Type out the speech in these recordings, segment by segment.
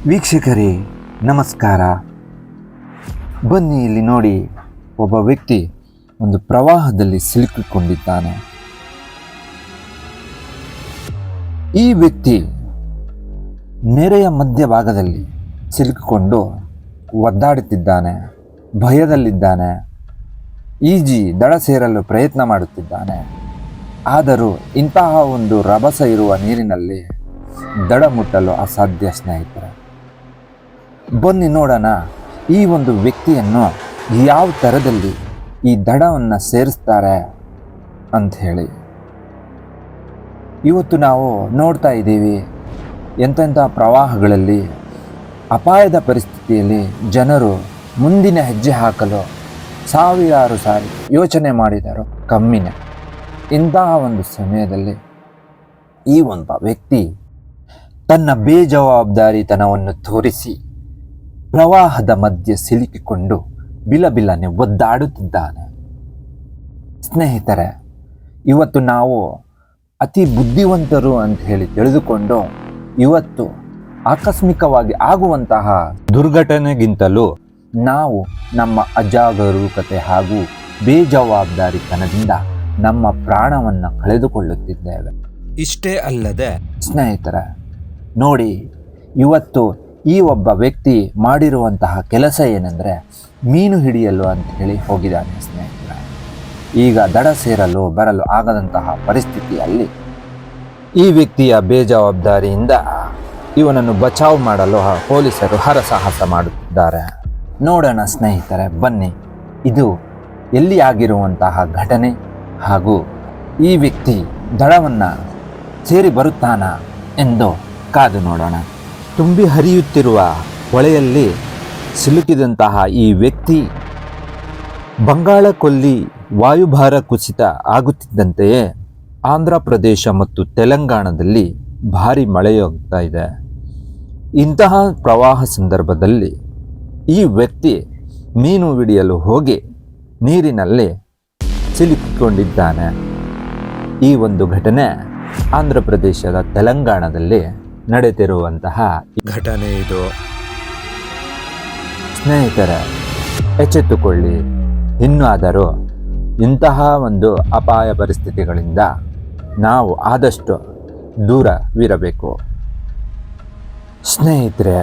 ವೀಕ್ಷಕರೇ ನಮಸ್ಕಾರ. ಬನ್ನಿ ಇಲ್ಲಿ ನೋಡಿ, ಒಬ್ಬ ವ್ಯಕ್ತಿ ಒಂದು ಪ್ರವಾಹದಲ್ಲಿ ಸಿಲುಕಿಕೊಂಡಿದ್ದಾನೆ. ಈ ವ್ಯಕ್ತಿ ನೆರೆಯ ಮಧ್ಯಭಾಗದಲ್ಲಿ ಸಿಲುಕಿಕೊಂಡು ಒದ್ದಾಡುತ್ತಿದ್ದಾನೆ, ಭಯದಲ್ಲಿದ್ದಾನೆ, ಈಜಿ ದಡ ಸೇರಲು ಪ್ರಯತ್ನ ಮಾಡುತ್ತಿದ್ದಾನೆ. ಆದರೂ ಇಂತಹ ಒಂದು ರಭಸ ಇರುವ ನೀರಿನಲ್ಲಿ ದಡ ಮುಟ್ಟಲು ಅಸಾಧ್ಯ ಸ್ನೇಹಿತರೆ. ಬನ್ನಿ ನೋಡೋಣ ಈ ಒಂದು ವ್ಯಕ್ತಿಯನ್ನು ಯಾವ ಥರದಲ್ಲಿ ಈ ದಡವನ್ನು ಸೇರಿಸ್ತಾರೆ ಅಂತ ಹೇಳಿ. ಇವತ್ತು ನಾವು ನೋಡ್ತಾ ಇದ್ದೀವಿ, ಎಂತೆಂಥ ಪ್ರವಾಹಗಳಲ್ಲಿ ಅಪಾಯದ ಪರಿಸ್ಥಿತಿಯಲ್ಲಿ ಜನರು ಮುಂದಿನ ಹೆಜ್ಜೆ ಹಾಕಲು ಸಾವಿರಾರು ಸಾರಿ ಯೋಚನೆ ಮಾಡಿದರು, ಕಮ್ಮಿನೇ. ಇಂತಹ ಒಂದು ಸಮಯದಲ್ಲಿ ಈ ಒಬ್ಬ ವ್ಯಕ್ತಿ ತನ್ನ ಬೇಜವಾಬ್ದಾರಿತನವನ್ನು ತೋರಿಸಿ ಪ್ರವಾಹದ ಮಧ್ಯೆ ಸಿಲುಕಿಕೊಂಡು ಬಿಲಬಿಲನೆ ಒದ್ದಾಡುತ್ತಿದ್ದಾನೆ. ಸ್ನೇಹಿತರೆ, ಇವತ್ತು ನಾವು ಅತಿ ಬುದ್ಧಿವಂತರು ಅಂತ ಹೇಳಿ ತಿಳಿದುಕೊಂಡು ಇವತ್ತು ಆಕಸ್ಮಿಕವಾಗಿ ಆಗುವಂತಹ ದುರ್ಘಟನೆಗಿಂತಲೂ ನಾವು ನಮ್ಮ ಅಜಾಗರೂಕತೆ ಹಾಗೂ ಬೇಜವಾಬ್ದಾರಿತನದಿಂದ ನಮ್ಮ ಪ್ರಾಣವನ್ನು ಕಳೆದುಕೊಳ್ಳುತ್ತಿದ್ದೇವೆ. ಇಷ್ಟೇ ಅಲ್ಲದೆ ಸ್ನೇಹಿತರೆ ನೋಡಿ, ಇವತ್ತು ಈ ಒಬ್ಬ ವ್ಯಕ್ತಿ ಮಾಡಿರುವಂತಹ ಕೆಲಸ ಏನೆಂದರೆ ಮೀನು ಹಿಡಿಯಲು ಅಂತ ಹೇಳಿ ಹೋಗಿದ್ದಾನೆ ಸ್ನೇಹಿತರೆ. ಈಗ ದಡ ಸೇರಲು ಬರಲು ಆಗದಂತಹ ಪರಿಸ್ಥಿತಿಯಲ್ಲಿ ಈ ವ್ಯಕ್ತಿಯ ಬೇಜವಾಬ್ದಾರಿಯಿಂದ ಇವನನ್ನು ಬಚಾವ್ ಮಾಡಲು ಪೊಲೀಸರು ಹರಸಾಹಸ ಮಾಡುತ್ತಿದ್ದಾರೆ. ನೋಡೋಣ ಸ್ನೇಹಿತರೆ, ಬನ್ನಿ ಇದು ಎಲ್ಲಿ ಆಗಿರುವಂತಹ ಘಟನೆ ಹಾಗೂ ಈ ವ್ಯಕ್ತಿ ದಡವನ್ನು ಸೇರಿ ಬರುತ್ತಾನಾ ಎಂದು ಕಾದು ನೋಡೋಣ. ತುಂಬಿ ಹರಿಯುತ್ತಿರುವ ಹೊಳೆಯಲ್ಲಿ ಸಿಲುಕಿದಂತಹ ಈ ವ್ಯಕ್ತಿ ಬಂಗಾಳ ಕೊಲ್ಲಿ ವಾಯುಭಾರ ಕುಸಿತ ಆಗುತ್ತಿದ್ದಂತೆಯೇ ಆಂಧ್ರ ಪ್ರದೇಶ ಮತ್ತು ತೆಲಂಗಾಣದಲ್ಲಿ ಭಾರಿ ಮಳೆಯಾಗ್ತಾ ಇದೆ. ಇಂತಹ ಪ್ರವಾಹ ಸಂದರ್ಭದಲ್ಲಿ ಈ ವ್ಯಕ್ತಿ ಮೀನು ಹಿಡಿಯಲು ಹೋಗಿ ನೀರಿನಲ್ಲಿ ಸಿಲುಕಿಕೊಂಡಿದ್ದಾನೆ. ಈ ಒಂದು ಘಟನೆ ಆಂಧ್ರ ಪ್ರದೇಶದ ತೆಲಂಗಾಣದಲ್ಲಿ ನಡೆದಿರುವಂತಹ ಘಟನೆ ಇದು. ಸ್ನೇಹಿತರೆ, ಎಚ್ಚೆತ್ತುಕೊಳ್ಳಿ, ಇನ್ನಾದರೂ ಇಂತಹ ಒಂದು ಅಪಾಯ ಪರಿಸ್ಥಿತಿಗಳಿಂದ ನಾವು ಆದಷ್ಟು ದೂರವಿರಬೇಕು. ಸ್ನೇಹಿತರೆ,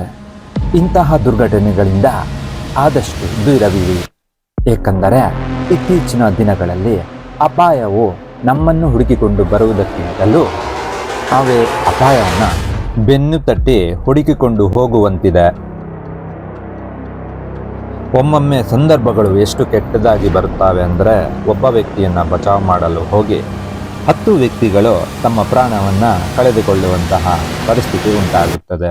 ಇಂತಹ ದುರ್ಘಟನೆಗಳಿಂದ ಆದಷ್ಟು ದೂರವಿರಿ. ಏಕೆಂದರೆ ಇತ್ತೀಚಿನ ದಿನಗಳಲ್ಲಿ ಅಪಾಯವು ನಮ್ಮನ್ನು ಹುಡುಕಿಕೊಂಡು ಬರುವುದಕ್ಕಿಂತಲೂ ಅವೇ ಅಪಾಯವನ್ನು ಬೆನ್ನು ತಟ್ಟಿ ಹುಡುಕಿಕೊಂಡು ಹೋಗುವಂತಿದೆ. ಒಮ್ಮೊಮ್ಮೆ ಸಂದರ್ಭಗಳು ಎಷ್ಟು ಕೆಟ್ಟದಾಗಿ ಬರುತ್ತವೆ ಅಂದರೆ ಒಬ್ಬ ವ್ಯಕ್ತಿಯನ್ನು ಬಚಾವ್ ಮಾಡಲು ಹೋಗಿ 10 ವ್ಯಕ್ತಿಗಳು ತಮ್ಮ ಪ್ರಾಣವನ್ನು ಕಳೆದುಕೊಳ್ಳುವಂತಹ ಪರಿಸ್ಥಿತಿ ಉಂಟಾಗುತ್ತದೆ.